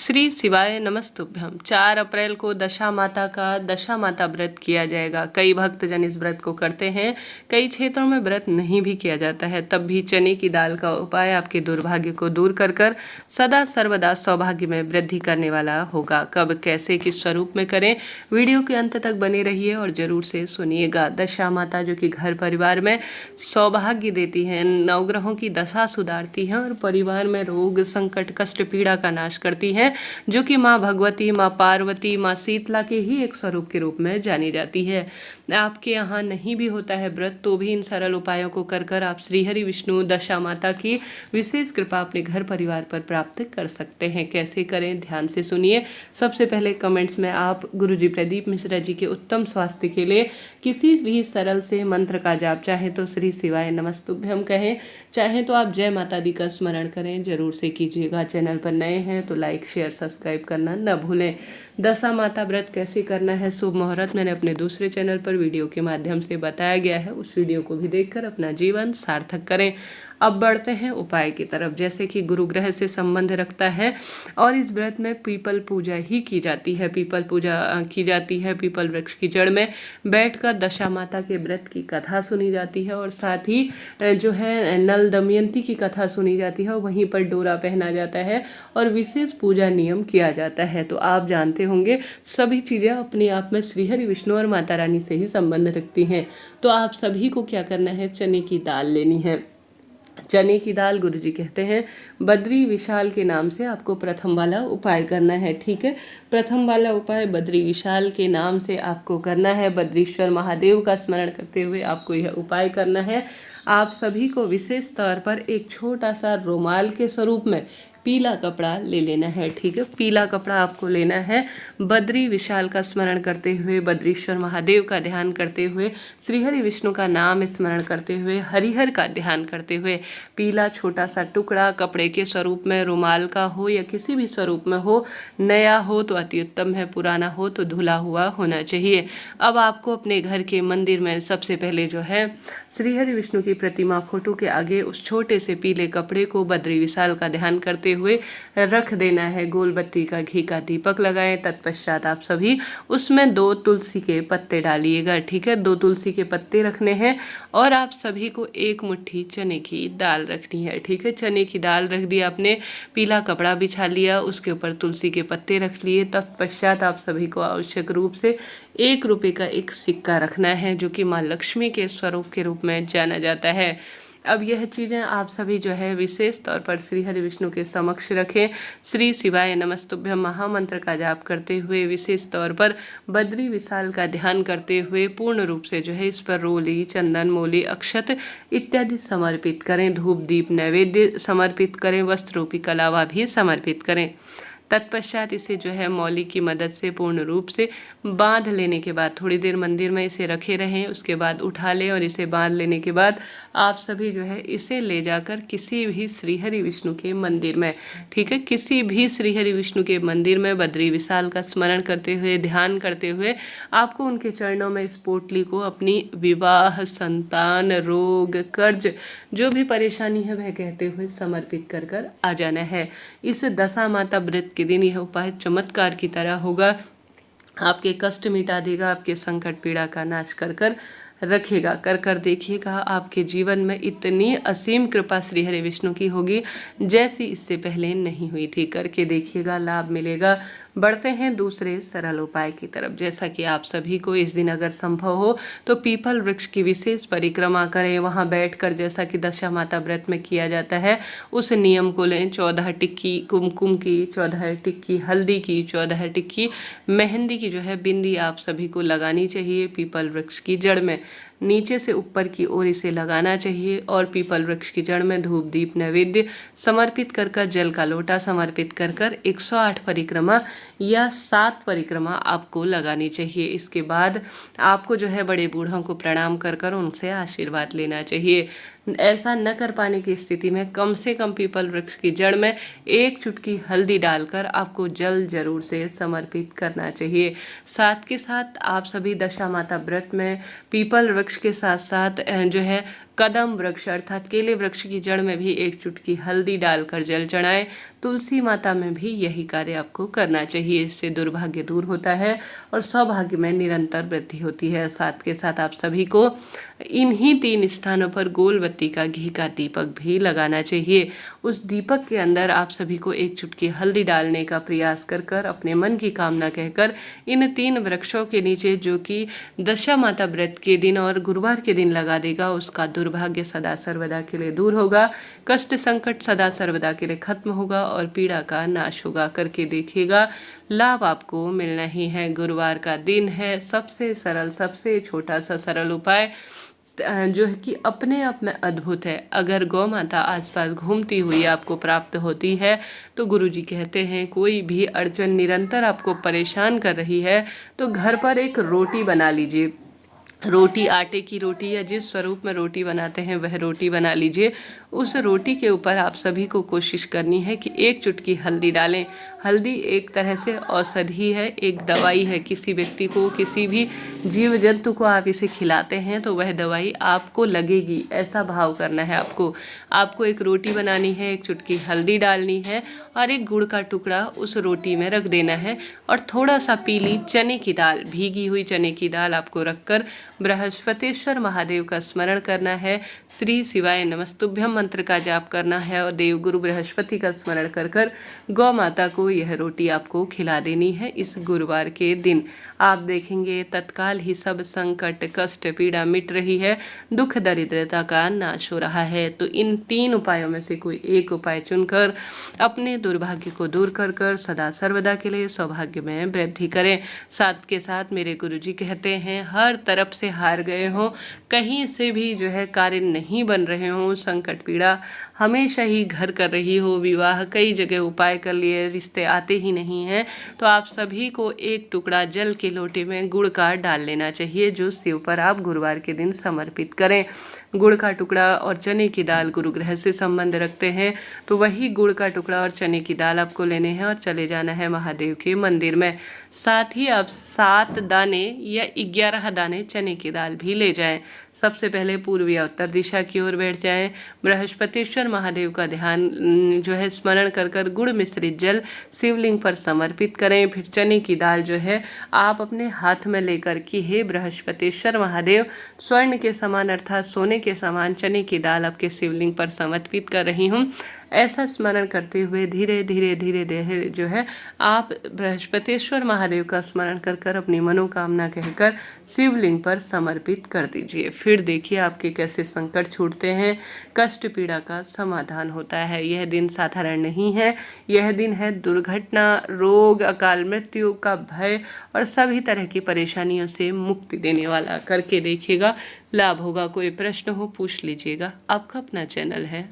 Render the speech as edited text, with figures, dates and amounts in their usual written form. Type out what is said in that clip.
श्री शिवाय नमस्तुभ्यम। 4 अप्रैल को दशा माता का दशा माता व्रत किया जाएगा। कई भक्तजन इस व्रत को करते हैं, कई क्षेत्रों में व्रत नहीं भी किया जाता है। तब भी चने की दाल का उपाय आपके दुर्भाग्य को दूर कर सदा सर्वदा सौभाग्य में वृद्धि करने वाला होगा। कब, कैसे, किस स्वरूप में करें, वीडियो के अंत तक बने रहिए और जरूर से सुनिएगा। दशा माता जो कि घर परिवार में सौभाग्य देती हैं, नवग्रहों की दशा सुधारती हैं और परिवार में रोग, संकट, कष्ट, पीड़ा का नाश करती हैं, जो कि माँ भगवती, माँ पार्वती, माँ शीतला के ही एक स्वरूप के रूप में जानी जाती है। आपके यहाँ नहीं भी होता है व्रत तो भी इन सरल उपायों को कर आप श्रीहरि विष्णु दशा माता की विशेष कृपा अपने घर परिवार पर प्राप्त कर सकते हैं। कैसे करें, ध्यान से सुनिए। सबसे पहले कमेंट्स में आप गुरुजी प्रदीप मिश्रा जी के उत्तम स्वास्थ्य के लिए किसी भी सरल से मंत्र का जाप, चाहे तो श्री शिवाय नमस्तुभ्यम कहें, चाहे तो आप जय माता दी का स्मरण करें, जरूर से कीजिएगा। चैनल पर नए हैं तो लाइक, शेयर, सब्सक्राइब करना न भूलें। दशा माता व्रत कैसे करना है, शुभ मुहूर्त मैंने अपने दूसरे चैनल पर वीडियो के माध्यम से बताया गया है, उस वीडियो को भी देखकर अपना जीवन सार्थक करें। अब बढ़ते हैं उपाय की तरफ। जैसे कि गुरु ग्रह से संबंध रखता है और इस व्रत में पीपल पूजा ही की जाती है। पीपल पूजा की जाती है, पीपल वृक्ष की जड़ में बैठकर दशा माता के व्रत की कथा सुनी जाती है और साथ ही जो है नल दमयंती की कथा सुनी जाती है और वहीं पर डोरा पहना जाता है और विशेष पूजा नियम किया जाता है। तो आप जानते होंगे सभी चीज़ें अपने आप में श्रीहरि विष्णु और माता रानी से ही संबंध रखती हैं। तो आप सभी को क्या करना है, चने की दाल लेनी है। चने की दाल गुरुजी कहते हैं बद्री विशाल के नाम से आपको प्रथम वाला उपाय करना है। ठीक है, प्रथम वाला उपाय बद्री विशाल के नाम से आपको करना है। बद्रीश्वर महादेव का स्मरण करते हुए आपको यह उपाय करना है। आप सभी को विशेष तौर पर एक छोटा सा रुमाल के स्वरूप में पीला कपड़ा ले लेना है। ठीक है, पीला कपड़ा आपको लेना है। बद्री विशाल का स्मरण करते हुए, बद्रीश्वर महादेव का ध्यान करते हुए, श्रीहरि विष्णु का नाम स्मरण करते हुए, हरिहर का ध्यान करते हुए पीला छोटा सा टुकड़ा कपड़े के स्वरूप में, रुमाल का हो या किसी भी स्वरूप में हो, नया हो तो अति उत्तम है, पुराना हो तो धुला हुआ होना चाहिए। अब आपको अपने घर के मंदिर में सबसे पहले जो है श्रीहरि विष्णु की प्रतिमा फोटो के आगे उस छोटे से पीले कपड़े को बद्री विशाल का ध्यान करते हुए रख देना है। गोल बत्ती का घी का दीपक लगाएं। तत्पश्चात आप सभी उसमें 2 तुलसी के पत्ते डालिएगा। ठीक है, 2 तुलसी के पत्ते रखने हैं और आप सभी को 1 मुट्ठी चने की दाल रखनी है। ठीक है, चने की दाल रख दी आपने, पीला कपड़ा बिछा लिया, उसके ऊपर तुलसी के पत्ते रख लिए। तत्पश्चात आप सभी को आवश्यक रूप से 1 रुपये का एक सिक्का रखना है, जो कि माँ लक्ष्मी के स्वरूप के रूप में जाना जाता है। अब यह चीज़ें आप सभी जो है विशेष तौर पर श्री हरि विष्णु के समक्ष रखें। श्री शिवाय नमस्तुभ्यम महामंत्र का जाप करते हुए, विशेष तौर पर बद्री विशाल का ध्यान करते हुए पूर्ण रूप से जो है इस पर रोली, चंदन, मोली, अक्षत इत्यादि समर्पित करें। धूप दीप नैवेद्य समर्पित करें, वस्त्र रूपी कलावा भी समर्पित करें। तत्पश्चात इसे जो है मौली की मदद से पूर्ण रूप से बांध लेने के बाद थोड़ी देर मंदिर में इसे रखे रहें। उसके बाद उठा लें और इसे बांध लेने के बाद आप सभी जो है इसे ले जाकर किसी भी श्रीहरि विष्णु के मंदिर में, ठीक है, किसी भी श्रीहरि विष्णु के मंदिर में बद्री विशाल का स्मरण करते हुए, ध्यान करते हुए आपको उनके चरणों में इस पोटली को अपनी विवाह, संतान, रोग, कर्ज, जो भी परेशानी है वह कहते हुए समर्पित कर आ जाना है। इस दशा माता व्रत के दिन यह उपाय चमत्कार की तरह होगा, आपके कष्ट मिटा देगा, आपके संकट पीड़ा का नाश कर रखेगा। कर देखिएगा, आपके जीवन में इतनी असीम कृपा श्री हरि विष्णु की होगी जैसी इससे पहले नहीं हुई थी। करके देखिएगा, लाभ मिलेगा। बढ़ते हैं दूसरे सरल उपाय की तरफ। जैसा कि आप सभी को इस दिन अगर संभव हो तो पीपल वृक्ष की विशेष परिक्रमा करें। वहां बैठकर जैसा कि दशा माता व्रत में किया जाता है उस नियम को लें। 14 टिक्की कुमकुम की, 14 टिक्की हल्दी की, 14 टिक्की मेहंदी की जो है बिंदी आप सभी को लगानी चाहिए। पीपल वृक्ष की जड़ में नीचे से ऊपर की ओर इसे लगाना चाहिए और पीपल वृक्ष की जड़ में धूप दीप नैवेद्य समर्पित कर जल का लोटा समर्पित कर 108 परिक्रमा या 7 परिक्रमा आपको लगानी चाहिए। इसके बाद आपको जो है बड़े बूढ़ों को प्रणाम कर उनसे आशीर्वाद लेना चाहिए। ऐसा न कर पाने की स्थिति में कम से कम पीपल वृक्ष की जड़ में 1 चुटकी हल्दी डालकर आपको जल जरूर से समर्पित करना चाहिए। साथ के साथ आप सभी दशा माता व्रत में पीपल वृक्ष के साथ साथ जो है कदम वृक्ष अर्थात केले वृक्ष की जड़ में भी एक चुटकी हल्दी डालकर जल चढ़ाएं। तुलसी माता में भी यही कार्य आपको करना चाहिए। इससे दुर्भाग्य दूर होता है और सौभाग्य में निरंतर वृद्धि होती है। साथ के साथ आप सभी को इन्हीं 3 स्थानों पर गोल बत्ती का घी का दीपक भी लगाना चाहिए। उस दीपक के अंदर आप सभी को एक चुटकी हल्दी डालने का प्रयास कर अपने मन की कामना कहकर इन 3 वृक्षों के नीचे, जो कि दशा माता व्रत के दिन और गुरुवार के दिन लगा देगा, उसका दुर्भाग्य सदा सर्वदा के लिए दूर होगा, कष्ट संकट सदा सर्वदा के लिए खत्म होगा और पीड़ा का नाश होगा। करके देखिएगा, लाभ आपको मिलना ही है। गुरुवार का दिन है, सबसे सरल सबसे छोटा सा सरल उपाय जो है कि अपने आप में अद्भुत है। अगर गौ माता आसपास घूमती हुई आपको प्राप्त होती है तो गुरुजी कहते हैं कोई भी अड़चन निरंतर आपको परेशान कर रही है तो घर पर एक रोटी बना लीजिए। रोटी, आटे की रोटी या जिस स्वरूप में रोटी बनाते हैं वह रोटी बना लीजिए। उस रोटी के ऊपर आप सभी को कोशिश करनी है कि एक चुटकी हल्दी डालें। हल्दी एक तरह से औषधि है, एक दवाई है। किसी व्यक्ति को, किसी भी जीव जंतु को आप इसे खिलाते हैं तो वह दवाई आपको लगेगी, ऐसा भाव करना है आपको। आपको एक रोटी बनानी है, एक चुटकी हल्दी डालनी है और एक गुड़ का टुकड़ा उस रोटी में रख देना है और थोड़ा सा पीली चने की दाल, भीगी हुई चने की दाल आपको रखकर बृहस्पतिश्वर महादेव का स्मरण करना है। श्री शिवाय नमस्तुभ्यम मंत्र का जाप करना है और देवगुरु बृहस्पति का स्मरण कर गौ माता को यह रोटी आपको खिला देनी है। इस गुरुवार के दिन आप देखेंगे तत्काल ही सब संकट, कष्ट, पीड़ा मिट रही है, दुख दरिद्रता का नाश हो रहा है। तो इन 3 उपायों में से कोई एक उपाय चुनकर अपने दुर्भाग्य को दूर कर सदा सर्वदा के लिए सौभाग्य में वृद्धि करें। साथ के साथ मेरे गुरुजी कहते हैं हर तरफ से हार गए हो, कहीं से भी जो है कार्य नहीं बन रहे हो, संकट पीड़ा हमेशा ही घर कर रही हो, विवाह कई जगह उपाय कर लिए, रिश्ते आते ही नहीं हैं, तो आप सभी को एक टुकड़ा जल के लोटे में गुड़ का डाल लेना चाहिए, जो शिव पर आप गुरुवार के दिन समर्पित करें। गुड़ का टुकड़ा और चने की दाल गुरु ग्रह से संबंध रखते हैं, तो वही गुड़ का टुकड़ा और चने की दाल आपको लेने हैं और चले जाना है महादेव के मंदिर में। साथ ही आप 7 दाने या 11 दाने चने की दाल भी ले जाएं। सबसे पहले पूर्व या उत्तर दिशा की ओर बैठ जाएं। बृहस्पतिश्वर महादेव का ध्यान जो है स्मरण कर गुड़ मिश्रित जल शिवलिंग पर समर्पित करें। फिर चने की दाल जो है आप अपने हाथ में लेकर कि हे बृहस्पतिश्वर महादेव, स्वर्ण के समान अर्थात सोने के समान चने की दाल आपके शिवलिंग पर समर्पित कर रही हूँ, ऐसा स्मरण करते हुए धीरे धीरे जो है आप बृहस्पतिश्वर महादेव का स्मरण कर अपनी मनोकामना कहकर शिवलिंग पर समर्पित कर दीजिए। फिर देखिए आपके कैसे संकट छूटते हैं, कष्ट पीड़ा का समाधान होता है। यह दिन साधारण नहीं है, यह दिन है दुर्घटना, रोग, अकाल मृत्यु का भय और सभी तरह की परेशानियों से मुक्ति देने वाला। करके देखिएगा, लाभ होगा। कोई प्रश्न हो पूछ लीजिएगा, आपका अपना चैनल है।